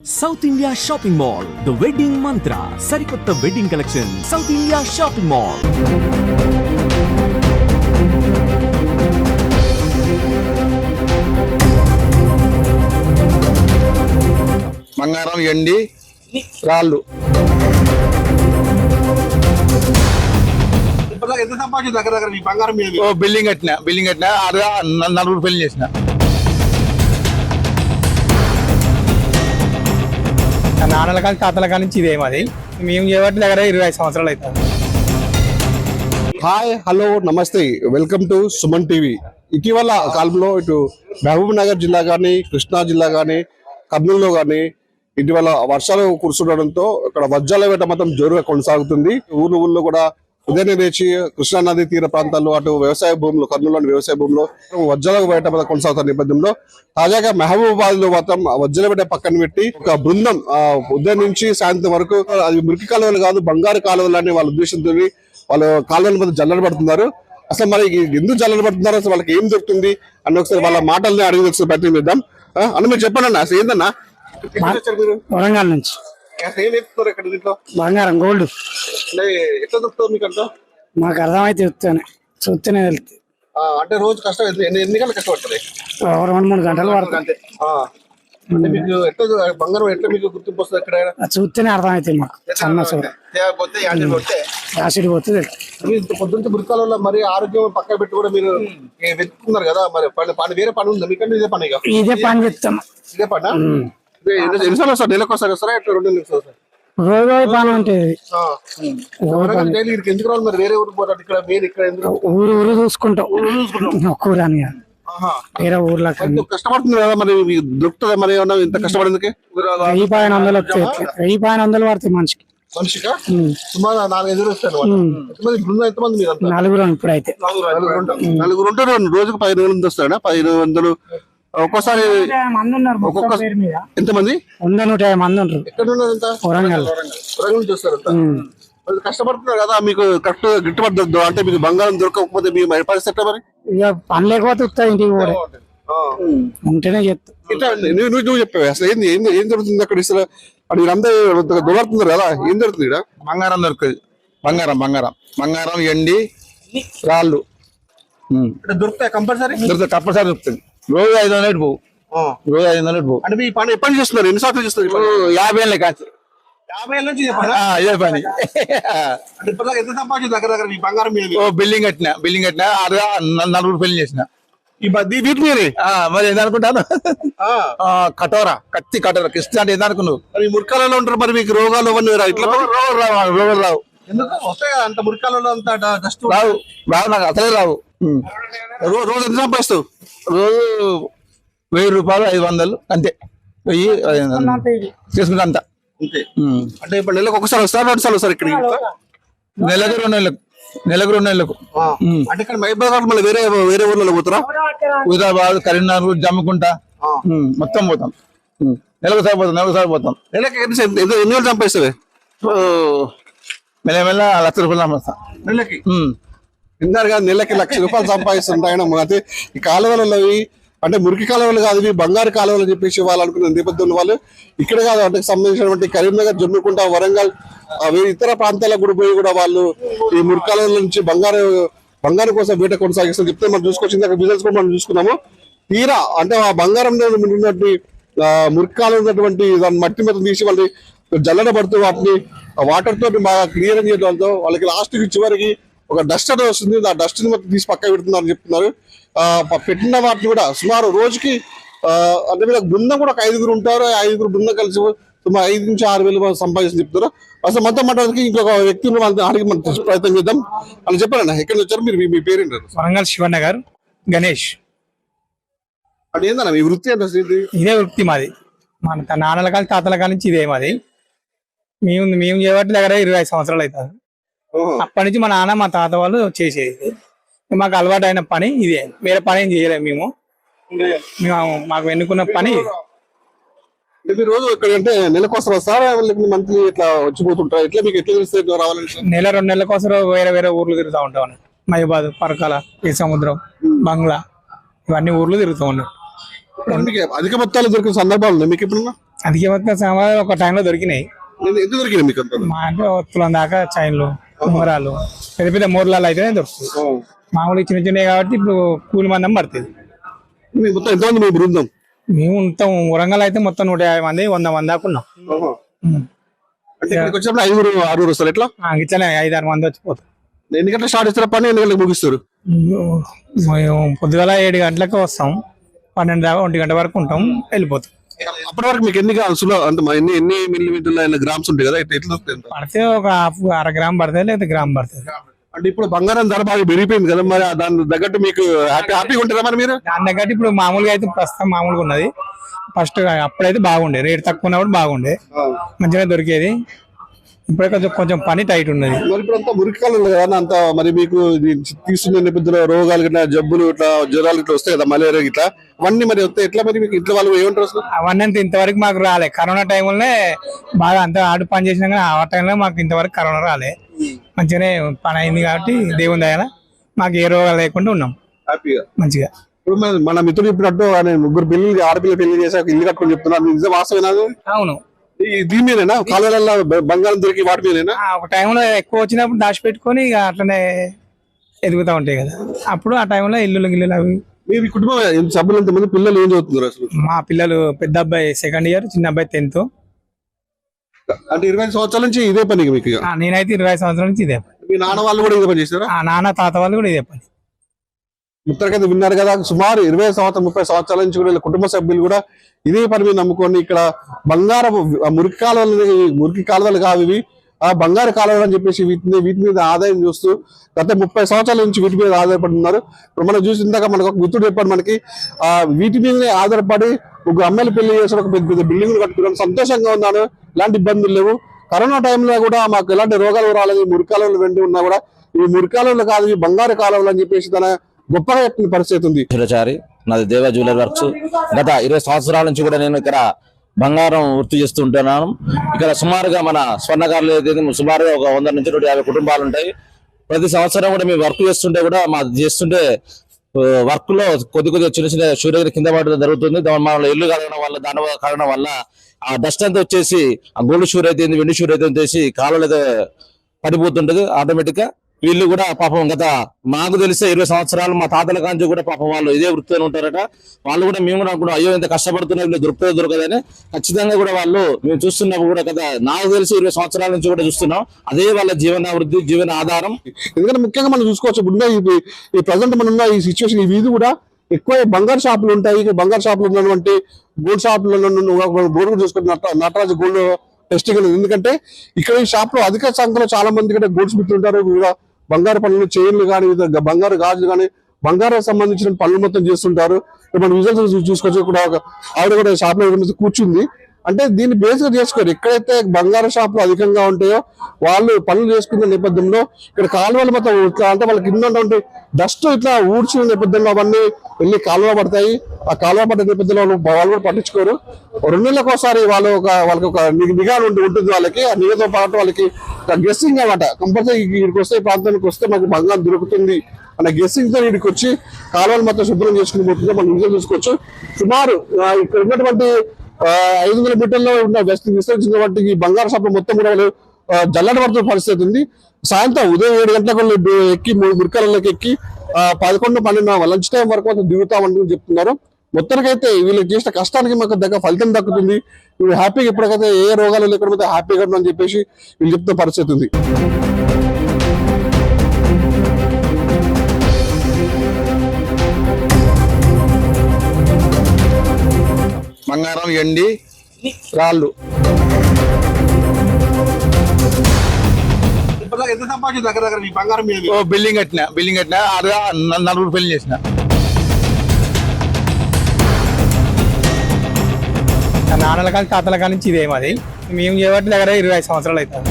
South India shopping mall the wedding మంత్ర సరికొత్త wedding collection south India shopping mall. బంగారం ఎండి రాళ్ళు ఎంత సంపాదించు దగ్గర దగ్గర మీ బంగారం మీద బిల్డింగ్ కట్టినా అదే నలుగురు పెళ్లి చేసిన. నాన్నల కానీ తాతల కానీ నుంచి ఇదే మాది. మేము చేయబట్టి దగ్గర 25 సంవత్సరాలు అవుతుంది. హాయ్ హలో నమస్తే, వెల్కమ్ టు సుమన్ టీవీ. ఇటీవల కాలంలో ఇటు మహబూబ్ నగర్ జిల్లా కానీ కృష్ణా జిల్లా కానీ కర్నూలులో కానీ ఇటీవల వర్షాలు కురుస్తుండడంతో ఇక్కడ వజ్రాల వేట మాత్రం జోరుగా కొనసాగుతుంది. ఊళ్ళో కూడా ఉదయం లేచి కృష్ణా నది తీర ప్రాంతాల్లో అటు వ్యవసాయ భూములు కర్నూలులోని వ్యవసాయ భూముల్లో వజ్రాల వేట కొనసాగుతున్న నేపథ్యంలో తాజాగా మహబూబాబాద్ లో మాత్రం వజ్రాల వేట పక్కన పెట్టి ఒక బృందం ఉదయం నుంచి సాయంత్రం వరకు అది మురికి కాలువలు కాదు బంగారు కాలువలు అనే వాళ్ళ ఉద్దేశంతో వాళ్ళు కాలువల మీద జల్లెడ పడుతున్నారు. అసలు మరి ఎందుకు జల్లెడ పడుతున్నారు, అసలు వాళ్ళకి ఏం దొరుకుతుంది అని ఒకసారి వాళ్ళ మాటల్ని అడిగి తెలుసు ప్రయత్నం చేద్దాం. అన్న మీరు చెప్పండి అన్న, అసలు ఏందన్నా వరంగల్ నుంచి బంగారం గోల్డ్ ఎట్లా దొరుకుతుంది మీకు అంతా? మాకు అర్థమైతే చూస్తేనే వెళ్తే అంటే రోజు కష్టం ఎన్ని గంటలు కష్టపడుతుంది? 2-3 గంటలు పడుతుంది. అంటే మీకు ఎట్లా బంగారం ఎట్లా మీకు గుర్తింపు వస్తుంది? ఎక్కడ చూస్తేనే అర్థమైతే మాకు సన్న చూడ యాసిడ్ పోతే పొద్దున్న మురికాలలో మరి ఆరోగ్యం పక్క పెట్టి కూడా మీరు వెతుకుతున్నారు కదా, మరి పని వేరే పని ఉందా మీకంటే? ఇదే పని ఇదే పని చెప్తాం. ఇదే పని ఎన్నిసార్లు వస్తారు? నెలకు వస్తారు వస్తారా? ఎట్లా 2 నెలలకు వస్తారు? రోజు పని ఉంటుంది. ఎందుకు రావాలి మరి? వేరే ఊరికి పోతాడు, ఇక్కడ మీరు ఇక్కడ ఎందుకు? ఊరు చూసుకుంటాం. ఒక్కూరు అని వేరే ఊర్లో కష్టపడుతుంది కదా, మరి మీకు దొరుకుతుందా? మరి ఏమన్నా ఇంత కష్టపడేందుకే 1500 వస్తాయి. 1500 పడతాయి మనిషికి. మనిషిగా సుమారు 4-5 రోజులు వస్తాను. ఎంతమంది మీరు? 4 ఇప్పుడైతే. 4 ఉంటారు. రోజుకు 1500 మంది వస్తారా? 1500 ఒక్కోసారి ఎంతమంది? 100-150 మంది ఉంటారు. ఎక్కడ ఉన్నారు? వరంగల్ నుంచి వస్తారు. కష్టపడుతున్నారు కదా, మీకు కరెక్ట్ గిట్టుబాటు దొరకదు అంటే మీకు బంగారం దొరకకపోతే మీ పరిస్థితి మరి? ఇక పని లేకపోతే వస్తుంది ఇంటికి కూడా ఉంటేనే చెప్తా. నువ్వు చెప్పావు అసలు ఏం జరుగుతుంది అక్కడ? ఇసలు మీరందరూ దొరుకుతున్నారు కదా, ఏం జరుగుతుంది ఇక్కడ? బంగారం దొరుకుతుంది. బంగారం ఎండి రాళ్ళు దొరుకుతాయి కంపల్సరీ? తప్పనిసరి దొరుకుతుంది. రోజు 500 పోవు. రోజు 500 పోవు. అంటే మీ పని ఎప్పటి నుంచి చేస్తున్నారు? ఎన్ని సంవత్సరాలు చేస్తున్నారు? 50 ఏళ్ళ కాదు. 50 ఏళ్ళ నుంచి ఇదే పని. ఎంత సంపాదించు దగ్గర దగ్గర మీ బంగారం మీద? బిల్డింగ్ కట్టినా అదే నలుగురు పెళ్లి చేసిన. వీటి మీద మరి ఏదనుకుంటాను? కత్తి కటోరా కృష్ణ అంటే ఏదనుకున్నావు? మరి మురికాలలో ఉంటారు, మరి మీకు రోగాలు అవన్నీ ఇట్లా రోగాలు రావు. ఎందుకు వస్తాయి? అంత మురికాలలో అంత డస్ట్ రావు నాకు అసలే రావు. రోజు ఎంత సంపాదిస్తావు? రోజు 1000 రూపాయలు 500 అంతే. 1000 తీసుకుంటా అంత. అంటే ఇప్పుడు నెలకు ఒకసారి వస్తారు, 2 సార్లు వస్తారు ఇక్కడికి? నెలకు 2 నెలలకు. అంటే ఇక్కడ మహబూబాబాద్ మళ్ళీ వేరే ఊర్లలో పోతారా? హుజరాబాద్, కరీంనగర్, జమ్ముకుంట మొత్తం పోతాం. నెలకు సారి పోతాం. నెలకి ఎన్ని వేలు సంపాదిస్తావే? మెల్ల 1,00,000 రూపాయలు సంపాదిస్తాం నెలకి. విన్నారు కదా, నెలకి 1,00,000 రూపాయలు సంపాదిస్తుంటాయన. అయితే ఈ కాలువలలో అంటే మురికి కాలువలు కాదు, ఇవి బంగారు కాలువలు అని చెప్పేసి వాళ్ళు అనుకున్న నేపథ్యంలో వాళ్ళు ఇక్కడ కాదు అంటే సంబంధించినటువంటి కరీంనగర్, జమ్మికుంట, వరంగల్ ఇతర ప్రాంతాలకు కూడా పోయి కూడా వాళ్ళు ఈ మురికి కాలువల నుంచి బంగారం కోసం వేట కొనసాగిస్తారు చెప్తే మనం చూసుకొచ్చింది. అక్కడ బిజినెస్ కూడా మనం చూసుకున్నాము. తీరా అంటే ఆ బంగారం ఉన్నటువంటి మురికి కాలువ ఉన్నటువంటి దాని మట్టి మీద తీసి వాళ్ళు జల్లెడ పడుతూ వాటిని వాటర్ తోటి బాగా క్లియర్ చేయడంతో వాళ్ళకి లాస్ట్ చివరికి ఒక డస్ట్ అనేది వస్తుంది. ఆ డస్ట్ ని మొత్తం తీసి పక్క పెడుతున్నారు అని చెప్తున్నారు. పెట్టిన వాటిని కూడా సుమారు రోజుకి అంటే వీళ్ళకి బృందం కూడా ఒక 5గురు ఉంటారు. 5గురు బృందం కలిసి సుమారు 5 నుంచి 6 వేలు సంపాదించి చెప్తారు. అసలు మొత్తం మాట్లాడికి ఇంకొక వ్యక్తిని అడిగి మనం ప్రయత్నం చేద్దాం. అని చెప్పారన్న, ఎక్కడి నుంచి వచ్చారు మీరు? మీ పేరేంటారు? వరంగల్ శివనగర్ గణేష్. అంటే ఏందన్నా మీ వృత్తి అంటే? ఇదే వృత్తి మాది. మన నాన్నల కానీ తాతల కానీ నుంచి ఇదే మాది. మేము చేయబట్టి దగ్గర 25 సంవత్సరాలు అవుతుంది. అప్పటి నుంచి మా నాన్న మా తాత వాళ్ళు చేసేది. మాకు అలవాటు అయిన పని ఇదే, వేరే పని ఏం చేయలేము మేము. మాకు ఎన్నుకున్న పని మీరు రోజు ఇక్కడ అంటే నెలకు వస్తారా? మంత్లీ ఇట్లా వచ్చిపోతుంటారా? ఎట్లా మీకు ఎట్లా తెలిస్తే రావాలంటే? నెల 2 నెలల కోసం వేరే ఊర్లు తిరుగుతూ ఉంటాం. మహిబాద్, పరకాల, ఈ సముద్రం, బంగ్లా ఇవన్నీ ఊర్లు తిరుగుతూ ఉన్నాం. అధిక మొత్తాలు దొరికిన సందర్భాలు ఉన్నాయి మీకు ఎప్పుడన్నా? అధిక మొత్తం సామాన్లు ఒక టైంలో దొరికినాయి. ఎంత దొరికినాయి మీకు అంత? మా అంటే ఒత్తులం దాకా చైన్లు, ఉంగరాలు, పెద్ద పెద్ద మూరలాలు అయితేనే దొరుకుతుంది. మామూలు చిన్న చిన్నవి కాబట్టి ఇప్పుడు కూలి మందం పడుతుంది. మీ మొత్తం ఎంతమంది మీ బృందం? మేము మొత్తం వరంగల్ అయితే మొత్తం 150 మంది 100 మంది దాకా ఉన్నాం. అంటే ఇక్కడికి వచ్చినప్పుడు 5-6 వస్తారు ఎట్లా? ఇట్లనే 5-6 మంది వచ్చిపోతాం. ఎన్ని గంటలకు స్టార్ట్ చేస్తారు పని, ఎన్ని గంటలకు ముగిస్తారు? మేము పొద్దుగల 7 గంటలకు వస్తాం, 12 దాకా 1 గంట వరకు ఉంటాం, వెళ్ళిపోతాం. అప్పటి వరకు మీకు ఎన్ని అంటే ఎన్ని మిల్లీమీటర్ల గ్రామ్స్ ఉంటాయి కదా, ఎట్లా వస్తాయి? పడితే ఒక అర గ్రామ్ పడుతుంది, లేదా గ్రామ్ పడుతుంది. అంటే ఇప్పుడు బంగారం ధర బాగా పెరిగిపోయింది కదా, మరి దాని తగ్గట్టు మీకు హ్యాపీగా ఉంటారా మరి మీరు? దాని తగ్గట్టు ఇప్పుడు మామూలుగా అయితే ప్రస్తుతం మామూలుగా ఉన్నది. ఫస్ట్ అప్పుడైతే బాగుండే, రేట్ తక్కువ ఉన్నప్పుడు బాగుండే, మంచిగా దొరికేది. ఇప్పుడే కొంచెం పని టైట్ ఉన్నది. మరి ఇప్పుడు అంతా మురికాలు కదా అంత, మరి మీకు తీసుకునే నేపథ్యంలో రోగాలు గిట్లా, జబ్బులు ఇట్లా, జ్వరాలు ఇట్లా వస్తాయి కదా, మలేరియా ఇట్లా, అవన్నీ మరి వస్తాయి ఎట్లా? మరి మీకు ఇంట్లో వాళ్ళు ఏమంటారు అసలు? అవన్నీ అంత ఇంతవరకు మాకు రాలే. కరోనా టైంలోనే బాగా అంత ఆడు పని చేసినా కానీ ఆ టైంలో మాకు ఇంతవరకు కరోనా రాలే. మంచిగానే పని అయింది కాబట్టి దేవుని దయన మాకు ఏ రోగాలు లేకుండా ఉన్నాం హ్యాపీగా మంచిగా. ఇప్పుడు మన మిత్రుడు చెప్పినట్టు ఆయన 3 పెళ్లి ఆడపిల్ల పెళ్లి చేశాక ఇల్లు కట్టుకొని చెప్తున్నారు, నిజం వాస్తవేనా? అవును. దీని మీదేనా కాలువలలో బంగారం దొరికి వాటి మీదేనా? ఒక టైంలో ఎక్కువ వచ్చినప్పుడు దాచిపెట్టుకొని ఇక అట్లనే ఎదుగుతా ఉంటాయి కదా, అప్పుడు ఆ టైంలో ఇల్లు గిల్లులు అవి. మీ కుటుంబం సభ్యులు ఎంతమంది, పిల్లలు ఏం చదువుతున్నారు అసలు? మా పిల్లలు పెద్ద అబ్బాయి 2nd ఇయర్, చిన్న అబ్బాయి 10th. అంటే 20 సంవత్సరాల నుంచి ఇదే పని మీకు? నేనైతే 20 సంవత్సరాల నుంచి ఇదే పని. మీ నాన్న వాళ్ళు కూడా ఇదే పని చేస్తారా? నాన్న తాత వాళ్ళు కూడా ఇదే పని. ముత్తరికైతే విన్నారు కదా, సుమారు 20 సంవత్సరాలు 30 సంవత్సరాల నుంచి కూడా వీళ్ళ కుటుంబ సభ్యులు కూడా ఇదే పని మీద నమ్ముకొని ఇక్కడ బంగారం మురికి కాలువలు కావు ఇవి, ఆ బంగారు కాలువలు అని చెప్పేసి వీటి మీద ఆదాయం చూస్తూ గత 30 సంవత్సరాల నుంచి వీటి మీద ఆధారపడి ఉన్నారు. ఇప్పుడు మనం చూసి ఇందాక మనకు ఒక మిత్రుడు చెప్పాడు మనకి, వీటి మీదనే ఆధారపడి ఒక అమ్మాయిలు పెళ్లి చేసి ఒక పెద్ద పెద్ద బిల్డింగ్లు కట్టుకున్నాను, సంతోషంగా ఉన్నాను, ఎలాంటి ఇబ్బందులు లేవు. కరోనా టైంలో కూడా మాకు ఎలాంటి రోగాలు రాలేదు, మురికాలువలు వెండి ఉన్నా కూడా ఈ మురికాలువలు కాదు ఈ బంగారు కాలువలు అని చెప్పేసి తన గొప్పగా చెప్పిన పరిస్థితి ఉంది. నాది దేవ జ్యువెలరీ వర్క్స్. గత 20 సంవత్సరాల నుంచి కూడా నేను ఇక్కడ బంగారం వృత్తి చేస్తూ ఉంటున్నాను. ఇక్కడ సుమారుగా మన స్వర్ణకారులు ఏదైతే సుమారుగా ఒక 100 నుంచి 150 కుటుంబాలు ఉంటాయి. ప్రతి సంవత్సరం కూడా మేము వర్క్ చేస్తుంటే కూడా చేస్తుంటే వర్క్ లో కొద్దిగా చిన్న చిన్న సూర్యగిరి కింద పడడం జరుగుతుంది. మన ఇల్లు కలగడం వల్ల, దాని కారణం వల్ల ఆ డస్ట్ అంతా వచ్చేసి ఆ గోల్డ్ షూర్ అయితే వెండి షూర్ అయితే వచ్చేసి కాలువలు అయితే పడిపోతుంటది ఆటోమేటిక్ గా. వీళ్ళు కూడా పాపం గత మాకు తెలిసే 20 సంవత్సరాలు మా తాతల కాంచి కూడా పాపం వాళ్ళు ఇదే వృత్తిలో ఉంటారట. వాళ్ళు కూడా మేము కూడా అనుకున్నాం, అయ్యో ఎంత కష్టపడుతున్నా వీళ్ళు దొరకదని. ఖచ్చితంగా కూడా వాళ్ళు మేము చూస్తున్నప్పుడు కూడా కదా, నాకు తెలిసి 20 సంవత్సరాల నుంచి కూడా చూస్తున్నాం. అదే వాళ్ళ జీవనాభివృద్ధి, జీవన ఆధారం. ఎందుకంటే ముఖ్యంగా మనం చూసుకోవచ్చు, ఇప్పుడు ఈ ప్రజెంట్ మనం ఉన్న ఈ సిచ్యువేషన్, ఈ వీధి కూడా ఎక్కువ బంగారు షాపులు ఉంటాయి. బంగారు షాపులు ఉన్నటువంటి గోల్డ్ షాపులలో బోర్డు చూసుకుంటే నటరాజు గోల్డ్ టెస్టింగ్. ఎందుకంటే ఇక్కడ ఈ షాప్ లో అధిక సంఖ్యలో చాలా మంది ఇక్కడ గోల్డ్ స్మిత్లు ఉంటారు. బంగారు పనులు, చైన్లు కానీ, బంగారు గాజులు కానీ, బంగారం సంబంధించిన పనులు మొత్తం చేస్తుంటారు. మనం విజువల్స్ చూసుకోవచ్చు. ఇక్కడ ఆవిడ కూడా షాప్ లో కూర్చుంది. అంటే దీన్ని బేస్గా చేసుకోరు. ఎక్కడైతే బంగారు షాపులు అధికంగా ఉంటాయో వాళ్ళు పనులు చేసుకున్న నేపథ్యంలో ఇక్కడ కాలువలు మొత్తం అంటే వాళ్ళకి కింద డస్ట్ ఇట్లా ఊడ్చిన నేపథ్యంలో అవన్నీ వెళ్ళి కాలువ పడతాయి. ఆ కాలువ పడ్డ నేపథ్యంలో వాళ్ళు కూడా పట్టించుకోరు. 2 నెలలకు ఒకసారి వాళ్ళకి ఒక నిఘా ఉంటుంది వాళ్ళకి. ఆ నిఘాతో పాటు వాళ్ళకి గెస్సింగ్ అన్నమాట. కంపల్సరీ ఇక్కడికి వస్తే, ఈ ప్రాంతానికి వస్తే మనకి బంగారం దొరుకుతుంది అన్న గెస్సింగ్ తో ఇక్కడికి వచ్చి కాలువలు మొత్తం శుభ్రం చేసుకుని పోతుంది. మనం నిజం చూసుకోవచ్చు. సుమారు ఇక్కడ ఉన్నటువంటి 500 మీటర్లో ఉన్న విస్తరించినటువంటి ఈ బంగారు షాపులు మొత్తం కూడా వాళ్ళు జల్లడ పడుతున్న పరిస్థితి ఉంది. సాయంత్రం ఉదయం 7 గంటలకు ఎక్కి మురికాలలోకి ఎక్కి 11, 12 లంచ్ టైం వరకు మాత్రం దిగుతామని చెప్తున్నారు. మొత్తానికైతే వీళ్ళకి చేసిన కష్టానికి మాకు ఫలితం దక్కుతుంది. వీళ్ళు హ్యాపీగా ఎప్పటికైతే ఏ రోగాలు లేకపోతే హ్యాపీగా అని చెప్పేసి వీళ్ళు చెప్తున్న పరిస్థితి ఉంది. బంగారం, ఎండి, రాళ్ళు. ఎంత సంపాదించింది దగ్గర ఈ బంగారం మీద? బిల్డింగ్ కట్టినా 4 పెళ్లి చేసిన. నాన్నల కానీ తాతల కానీ ఇదే మాది. మేము చేయబట్టి దగ్గర 20 సంవత్సరాలు అవుతాం.